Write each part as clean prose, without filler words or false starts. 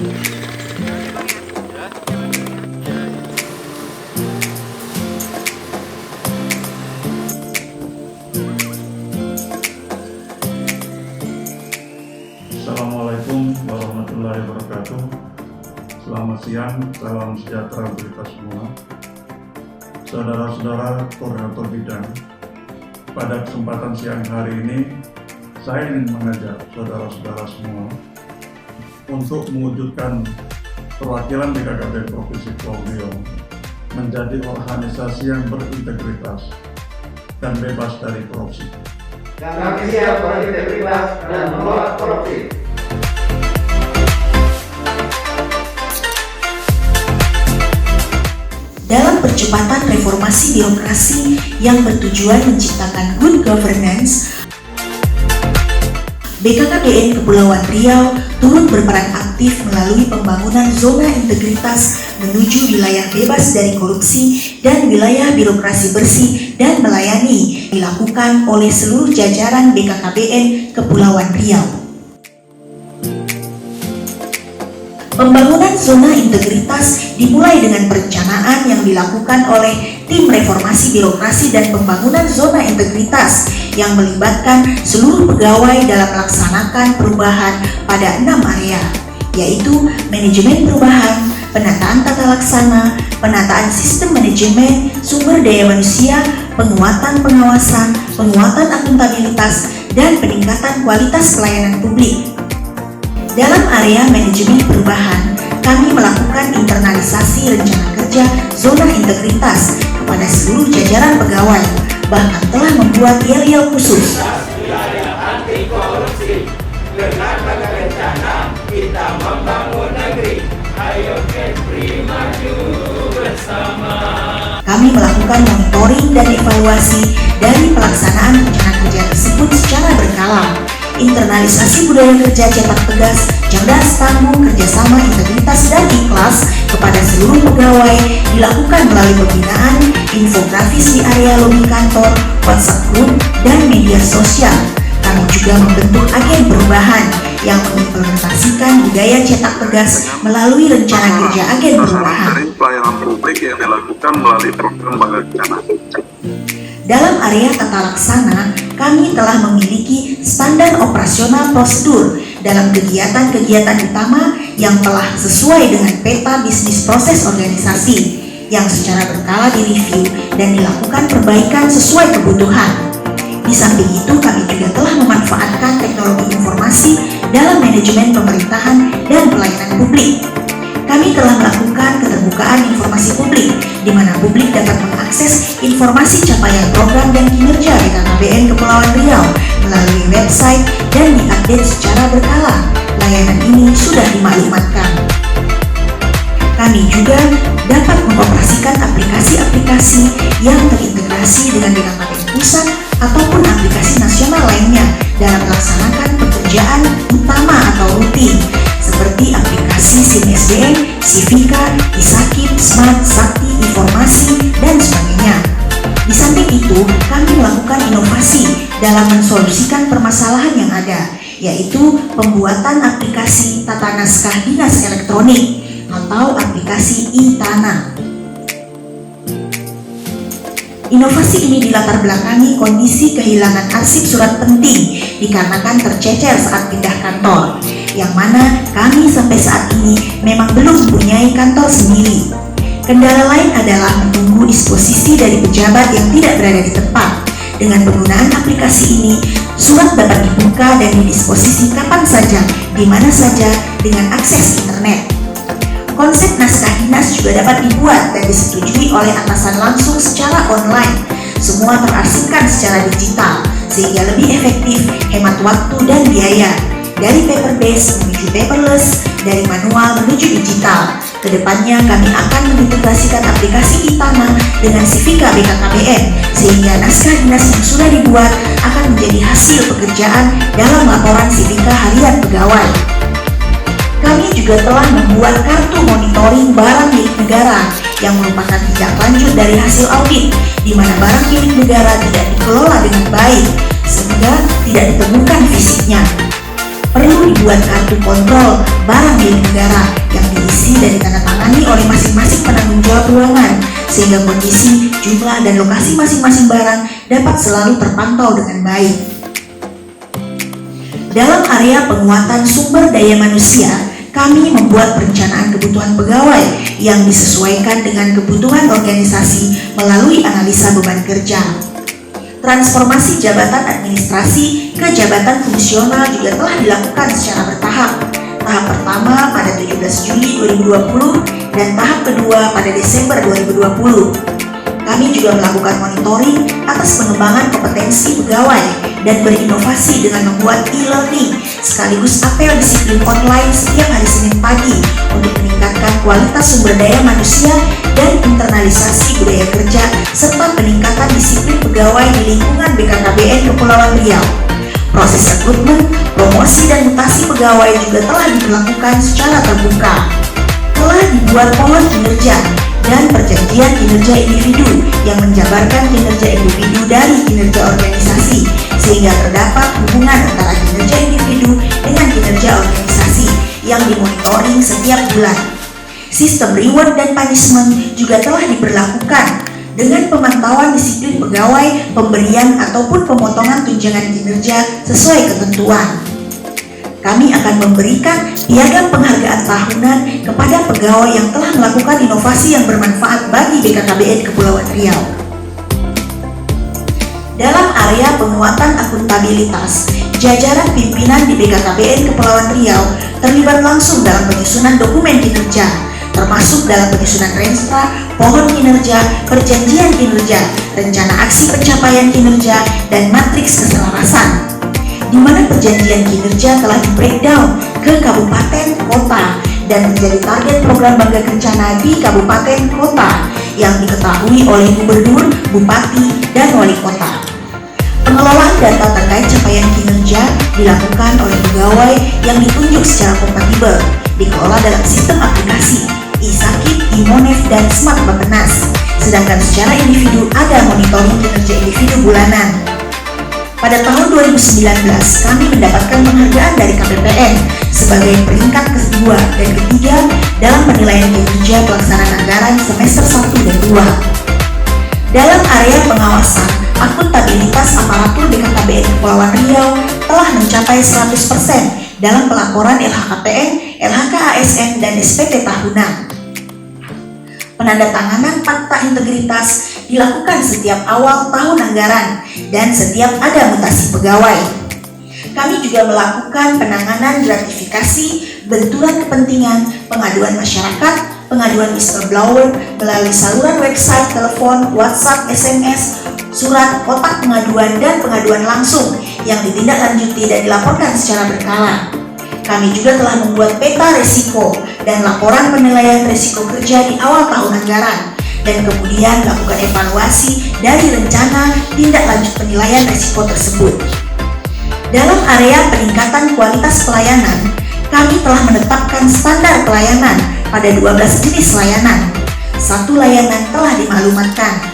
Assalamualaikum warahmatullahi wabarakatuh. Selamat siang, salam sejahtera untuk kita semua. Saudara-saudara koordinator bidang, pada kesempatan siang hari ini saya ingin mengajak saudara-saudara semua untuk mewujudkan perwakilan BKKBN Provinsi Pulau Riau menjadi organisasi yang berintegritas dan bebas dari korupsi. Kami siap berintegritas dan menolak korupsi. Dalam percepatan reformasi birokrasi yang bertujuan menciptakan good governance, BKKBN Kepulauan Riau turut berperan aktif melalui pembangunan zona integritas menuju wilayah bebas dari korupsi dan wilayah birokrasi bersih dan melayani dilakukan oleh seluruh jajaran BKKBN Kepulauan Riau. Pembangunan zona integritas dimulai dengan perencanaan yang dilakukan oleh tim reformasi birokrasi dan pembangunan zona integritas yang melibatkan seluruh pegawai dalam melaksanakan perubahan pada 6 area, yaitu manajemen perubahan, penataan tata laksana, penataan sistem manajemen, sumber daya manusia, penguatan pengawasan, penguatan akuntabilitas, dan peningkatan kualitas pelayanan publik. Dalam area manajemen perubahan, kami melakukan internalisasi rencana kerja zona integritas kepada seluruh jajaran pegawai, bahkan telah membuat yel-yel khusus. Wilayah anti korupsi, dengan pakai rencana kita membangun negeri. Ayo Kepri maju bersama. Kami melakukan monitoring dan evaluasi dari pelaksanaan rencana kerja tersebut secara berkala. Internalisasi budaya kerja cetak tegas, cerdas, tangguh, kerjasama, integritas, dan ikhlas kepada seluruh pegawai dilakukan melalui pembinaan, infografis di area lobi kantor, WhatsApp group, dan media sosial. Kami juga membentuk agen perubahan yang mengimplementasikan budaya cetak tegas melalui rencana kerja agen perubahan. Dari pelayanan publik yang dilakukan melalui program Bagaimana. Dalam area tata laksana, kami telah memiliki standar operasional prosedur dalam kegiatan-kegiatan utama yang telah sesuai dengan peta bisnis proses organisasi yang secara berkala direview dan dilakukan perbaikan sesuai kebutuhan. Di samping itu, kami juga telah memanfaatkan teknologi informasi dalam manajemen pemerintahan dan pelayanan publik. Kami telah melakukan keterbukaan informasi publik, di mana publik dapat mengakses informasi capaian program dan kinerja BKKBN Kepulauan Riau melalui website dan diupdate secara berkala. Layanan ini sudah dimaklumatkan. Kami juga dapat mengoperasikan aplikasi-aplikasi yang terintegrasi dengan BKKBN Pusat ataupun aplikasi nasional lainnya dalam melaksanakan pekerjaan utama atau rutin, seperti aplikasi SIM SDM, Sivika, Isakib, Smart, Sakti, Informasi, dan sebagainya. Di samping itu, kami melakukan inovasi dalam mensolusikan permasalahan yang ada, yaitu pembuatan aplikasi tata naskah dinas elektronik atau aplikasi e-Tanah. Inovasi ini dilatar belakangi kondisi kehilangan arsip surat penting dikarenakan tercecer saat pindah kantor, yang mana kami sampai saat ini memang belum mempunyai kantor sendiri. Kendala lain adalah menunggu disposisi dari pejabat yang tidak berada di tempat. Dengan penggunaan aplikasi ini, surat dapat dibuka dan didisposisi kapan saja, di mana saja dengan akses internet. Konsep naskah dinas juga dapat dibuat dan disetujui oleh atasan langsung secara online. Semua terarsipkan secara digital, sehingga lebih efektif, hemat waktu dan biaya. Dari paper based menuju paperless, dari manual menuju digital. Kedepannya kami akan mengintegrasikan aplikasi e-Tanah dengan Sivika BKKBN, sehingga naskah dinas yang sudah dibuat akan menjadi hasil pekerjaan dalam laporan Sivika harian pegawai. Kami juga telah membuat kartu monitoring barang milik negara yang merupakan tindak lanjut dari hasil audit, di mana barang milik negara tidak dikelola dengan baik, sehingga tidak ditemukan fisiknya. Perlu membuat kartu kontrol barang milik negara yang diisi dan ditandatangani oleh masing-masing penanggung jawab ruangan, sehingga kondisi, jumlah, dan lokasi masing-masing barang dapat selalu terpantau dengan baik. Dalam area penguatan sumber daya manusia, kami membuat perencanaan kebutuhan pegawai yang disesuaikan dengan kebutuhan organisasi melalui analisa beban kerja. Transformasi jabatan administrasi ke jabatan fungsional juga telah dilakukan secara bertahap. Tahap pertama pada 17 Juli 2020 dan tahap kedua pada Desember 2020. Kami juga melakukan monitoring atas pengembangan kompetensi pegawai dan berinovasi dengan membuat e-learning sekaligus apel disiplin online setiap hari Senin pagi untuk meningkatkan kualitas sumber daya manusia dan internalisasi budaya kerja serta peningkatan disiplin pegawai di lingkungan BKKBN Kepulauan Riau. Proses rekrutmen, promosi, dan mutasi pegawai juga telah dilakukan secara terbuka. Telah dibuat pohon kinerja dan perjanjian kinerja individu yang menjabarkan kinerja individu dari kinerja organisasi, sehingga terdapat hubungan antara kinerja individu dengan kinerja organisasi yang dimonitoring setiap bulan. Sistem reward dan punishment juga telah diberlakukan dengan pemantauan disiplin pegawai, pemberian ataupun pemotongan tunjangan kinerja sesuai ketentuan. Kami akan memberikan piagam penghargaan tahunan kepada pegawai yang telah melakukan inovasi yang bermanfaat bagi BKKBN Kepulauan Riau. Dalam area penguatan akuntabilitas, jajaran pimpinan di BKKBN Kepulauan Riau terlibat langsung dalam penyusunan dokumen kinerja, termasuk dalam penyusunan renstra, pohon kinerja, perjanjian kinerja, rencana aksi pencapaian kinerja, dan matriks keselarasan, di mana perjanjian kinerja telah di-breakdown ke kabupaten kota dan menjadi target program Bangga Kencana di kabupaten kota yang diketahui oleh gubernur, bupati, dan wali kota. Pengelolaan data terkait capaian kinerja dilakukan oleh pegawai yang ditunjuk secara kompatibel, dikelola dalam sistem aplikasi e-Sakit, e-Monef, dan Smart Bappenas, sedangkan secara individu ada monitoring kinerja individu bulanan. Pada tahun 2019, kami mendapatkan penghargaan dari KPPN sebagai peringkat kedua dan ketiga dalam penilaian kinerja pelaksanaan anggaran semester 1 dan 2. Dalam area pengawasan, akuntabilitas aparatur BKKBN Kepulauan Riau telah mencapai 100% dalam pelaporan LHKPN, LHK-ASN, dan SPT tahunan. Penandatanganan fakta integritas dilakukan setiap awal tahun anggaran dan setiap ada mutasi pegawai. Kami juga melakukan penanganan gratifikasi, benturan kepentingan, pengaduan masyarakat, pengaduan whistleblower melalui saluran website, telepon, WhatsApp, SMS, surat, kotak pengaduan, dan pengaduan langsung yang ditindaklanjuti dan dilaporkan secara berkala. Kami juga telah membuat peta resiko dan laporan penilaian resiko kerja di awal tahun anggaran, dan kemudian melakukan evaluasi dari rencana tindak lanjut penilaian resiko tersebut. Dalam area peningkatan kualitas pelayanan, kami telah menetapkan standar pelayanan pada 12 jenis layanan. Satu layanan telah dimaklumatkan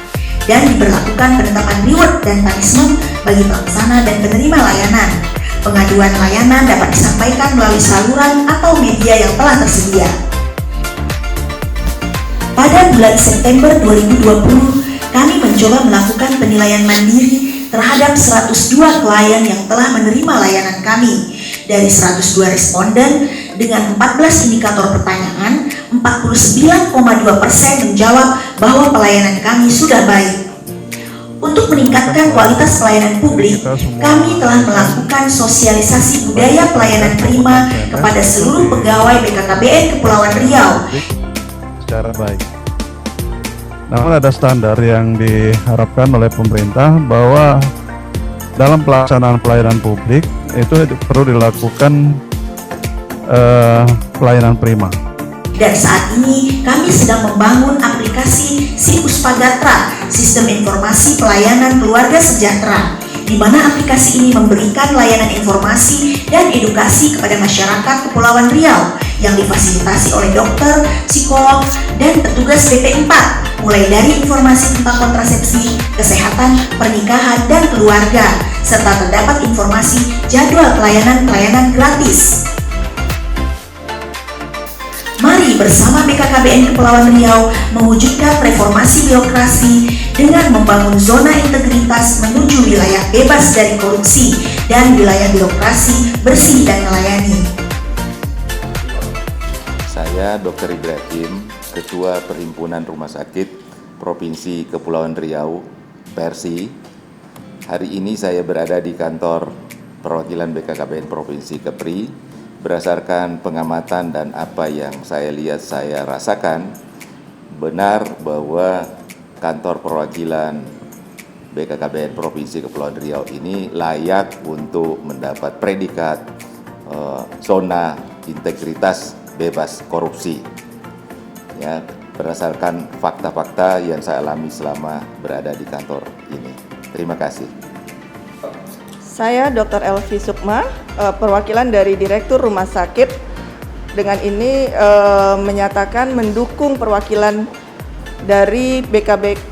dan diberlakukan penetapan reward dan punishment bagi pelaksana dan penerima layanan. Pengaduan layanan dapat disampaikan melalui saluran atau media yang telah tersedia. Pada bulan September 2020, kami mencoba melakukan penilaian mandiri terhadap 102 klien yang telah menerima layanan kami. Dari 102 responden dengan 14 indikator pertanyaan, 49,2% menjawab bahwa pelayanan kami sudah baik. Untuk meningkatkan kualitas pelayanan publik, kami telah melakukan sosialisasi budaya pelayanan prima kepada seluruh pegawai BKKBN Kepulauan Riau secara baik. Namun ada standar yang diharapkan oleh pemerintah bahwa dalam pelaksanaan pelayanan publik itu perlu dilakukan pelayanan prima. Dan saat ini kami sedang membangun aplikasi SIPUSPAGATRA, Sistem Informasi Pelayanan Keluarga Sejahtera, di mana aplikasi ini memberikan layanan informasi dan edukasi kepada masyarakat Kepulauan Riau yang difasilitasi oleh dokter, psikolog, dan petugas BP4, mulai dari informasi tentang kontrasepsi, kesehatan, pernikahan, dan keluarga, serta terdapat informasi jadwal pelayanan gratis. Mari bersama BKKBN Kepulauan Riau mewujudkan reformasi birokrasi dengan membangun zona integritas menuju wilayah bebas dari korupsi dan wilayah birokrasi bersih dan melayani. Saya Dr. Ibrahim, Ketua Perhimpunan Rumah Sakit Provinsi Kepulauan Riau, Persi. Hari ini saya berada di kantor perwakilan BKKBN Provinsi Kepri. Berdasarkan pengamatan dan apa yang saya lihat, saya rasakan benar bahwa kantor perwakilan BKKBN Provinsi Kepulauan Riau ini layak untuk mendapat predikat zona integritas bebas korupsi. Ya, berdasarkan fakta-fakta yang saya alami selama berada di kantor ini. Terima kasih. Saya Dr. Elvi Sukma, perwakilan dari Direktur Rumah Sakit. Dengan ini menyatakan mendukung perwakilan dari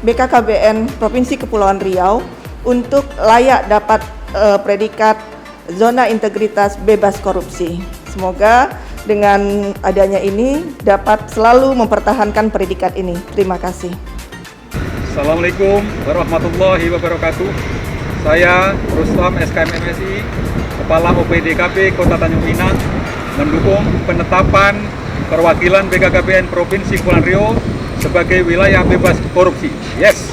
BKKBN Provinsi Kepulauan Riau untuk layak dapat predikat zona integritas bebas korupsi. Semoga dengan adanya ini dapat selalu mempertahankan predikat ini. Terima kasih. Assalamualaikum warahmatullahi wabarakatuh. Saya Rustam SKM MSI, Kepala OPDKP Kota Tanjung Pinang, mendukung penetapan perwakilan BKKBN Provinsi Kepulauan Riau sebagai wilayah bebas korupsi. Yes!